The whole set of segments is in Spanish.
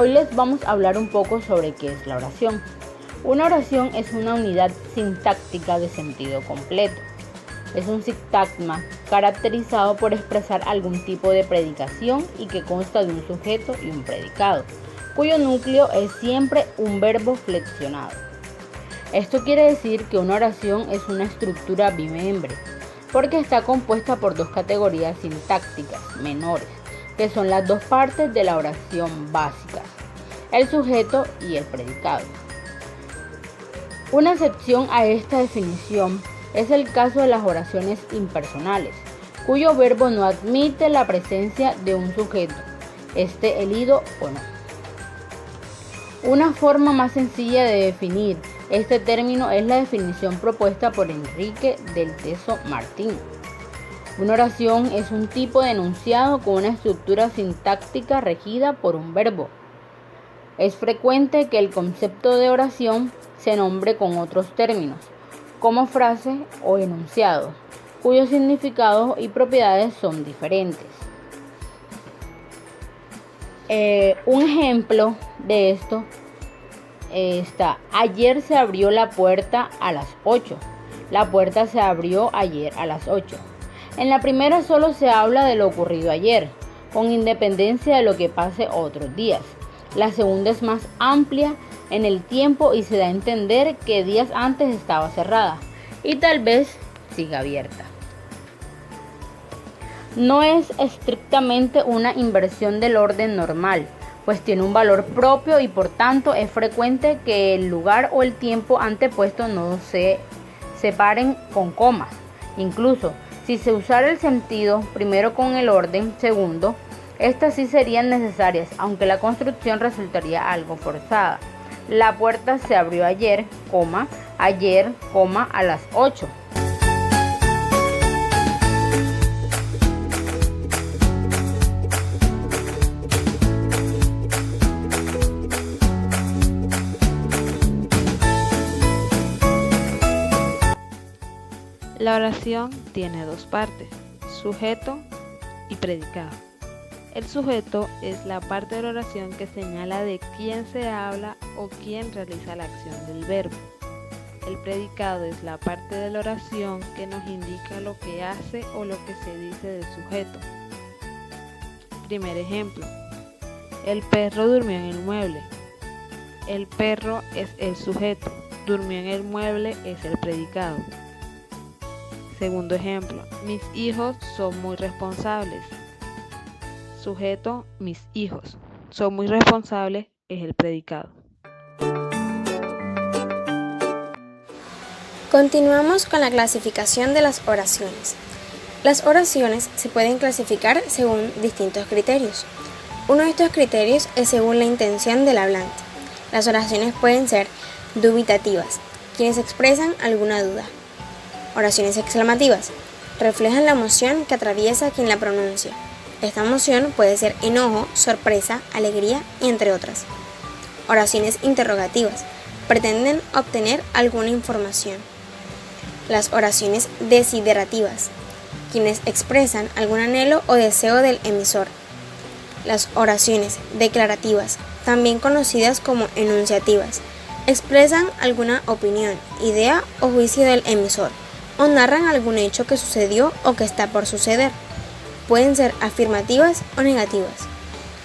Hoy les vamos a hablar un poco sobre qué es la oración. Una oración es una unidad sintáctica de sentido completo. Es un sintagma caracterizado por expresar algún tipo de predicación y que consta de un sujeto y un predicado, cuyo núcleo es siempre un verbo flexionado. Esto quiere decir que una oración es una estructura bimembre, porque está compuesta por dos categorías sintácticas menores, que son las dos partes de la oración básicas, el sujeto y el predicado. Una excepción a esta definición es el caso de las oraciones impersonales, cuyo verbo no admite la presencia de un sujeto, esté elido o no. Una forma más sencilla de definir este término es la definición propuesta por Enrique del Teso Martín. Una oración es un tipo de enunciado con una estructura sintáctica regida por un verbo. Es frecuente que el concepto de oración se nombre con otros términos, como frase o enunciado, cuyos significados y propiedades son diferentes. Un ejemplo de esto está: ayer se abrió la puerta a las 8. La puerta se abrió ayer a las 8. En la primera solo se habla de lo ocurrido ayer, con independencia de lo que pase otros días. La segunda es más amplia en el tiempo y se da a entender que días antes estaba cerrada y tal vez siga abierta. No es estrictamente una inversión del orden normal, pues tiene un valor propio y por tanto es frecuente que el lugar o el tiempo antepuesto no se separen con comas. Incluso si se usara el sentido primero con el orden segundo, estas sí serían necesarias, aunque la construcción resultaría algo forzada. La puerta se abrió ayer, a las 8. La oración tiene dos partes, sujeto y predicado. El sujeto es la parte de la oración que señala de quién se habla o quién realiza la acción del verbo. El predicado es la parte de la oración que nos indica lo que hace o lo que se dice del sujeto. Primer ejemplo: el perro durmió en el mueble. El perro es el sujeto, durmió en el mueble es el predicado. Segundo ejemplo: mis hijos son muy responsables. Sujeto: mis hijos son muy responsables es el predicado. Continuamos con la clasificación de las oraciones. Las oraciones se pueden clasificar según distintos criterios. Uno de estos criterios es según la intención del hablante. Las oraciones pueden ser dubitativas, quienes expresan alguna duda. Oraciones exclamativas, reflejan la emoción que atraviesa quien la pronuncia. Esta emoción puede ser enojo, sorpresa, alegría y entre otras. Oraciones interrogativas, pretenden obtener alguna información. Las oraciones desiderativas, quienes expresan algún anhelo o deseo del emisor. Las oraciones declarativas, también conocidas como enunciativas, expresan alguna opinión, idea o juicio del emisor, o narran algún hecho que sucedió o que está por suceder. Pueden ser afirmativas o negativas.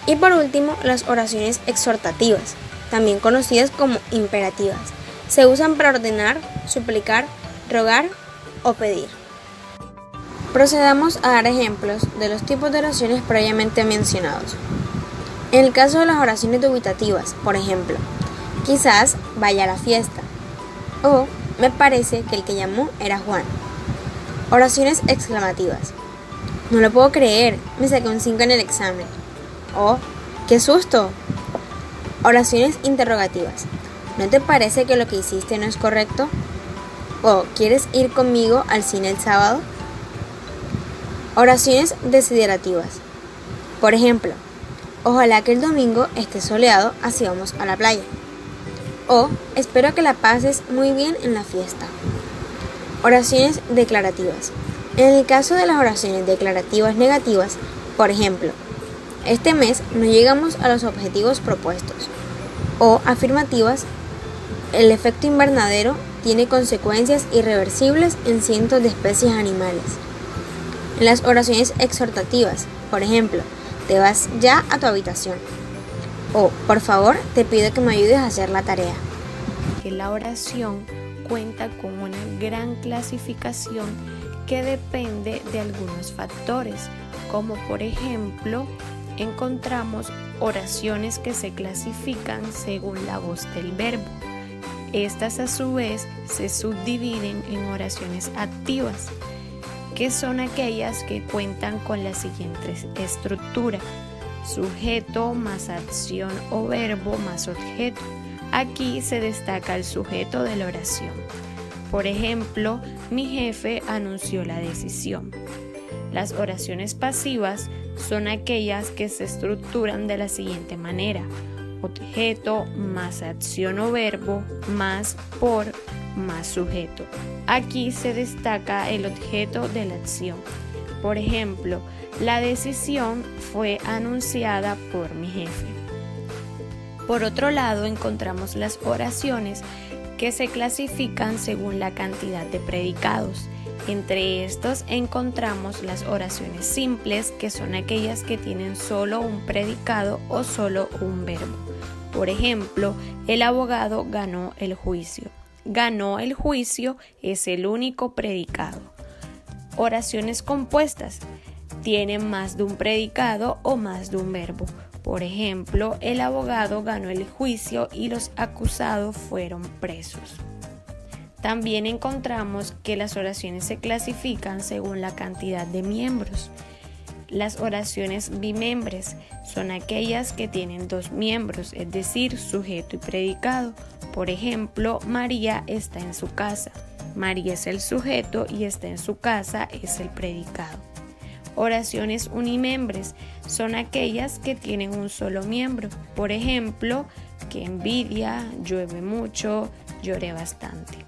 Y por último, las oraciones exhortativas, también conocidas como imperativas, se usan para ordenar, suplicar, rogar o pedir. Procedamos a dar ejemplos de los tipos de oraciones previamente mencionados. En el caso de las oraciones dubitativas, por ejemplo, quizás vaya a la fiesta, o me parece que el que llamó era Juan. Oraciones exclamativas: no lo puedo creer, me saqué un 5 en el examen. O ¡qué susto! Oraciones interrogativas: ¿no te parece que lo que hiciste no es correcto? O ¿quieres ir conmigo al cine el sábado? Oraciones desiderativas: por ejemplo, ojalá que el domingo esté soleado, así vamos a la playa. O espero que la pases muy bien en la fiesta. Oraciones declarativas: en el caso de las oraciones declarativas negativas, por ejemplo, este mes no llegamos a los objetivos propuestos. O afirmativas, el efecto invernadero tiene consecuencias irreversibles en cientos de especies animales. En las oraciones exhortativas, por ejemplo, te vas ya a tu habitación. O, por favor, te pido que me ayudes a hacer la tarea. La oración cuenta con una gran clasificación que depende de algunos factores, como por ejemplo, encontramos oraciones que se clasifican según la voz del verbo. Estas a su vez se subdividen en oraciones activas, que son aquellas que cuentan con la siguiente estructura: sujeto más acción o verbo más objeto. Aquí se destaca el sujeto de la oración. Por ejemplo, mi jefe anunció la decisión. Las oraciones pasivas son aquellas que se estructuran de la siguiente manera: objeto más acción o verbo más por más sujeto. Aquí se destaca el objeto de la acción. Por ejemplo, la decisión fue anunciada por mi jefe. Por otro lado, encontramos las oraciones que se clasifican según la cantidad de predicados. Entre estos encontramos las oraciones simples, que son aquellas que tienen solo un predicado o solo un verbo. Por ejemplo, el abogado ganó el juicio. Ganó el juicio es el único predicado. Oraciones compuestas tienen más de un predicado o más de un verbo. Por ejemplo, el abogado ganó el juicio y los acusados fueron presos. También encontramos que las oraciones se clasifican según la cantidad de miembros. Las oraciones bimembres son aquellas que tienen dos miembros, es decir, sujeto y predicado. Por ejemplo, María está en su casa. María es el sujeto y está en su casa es el predicado. Oraciones unimembres son aquellas que tienen un solo miembro. Por ejemplo, qué envidia, llueve mucho, lloré bastante.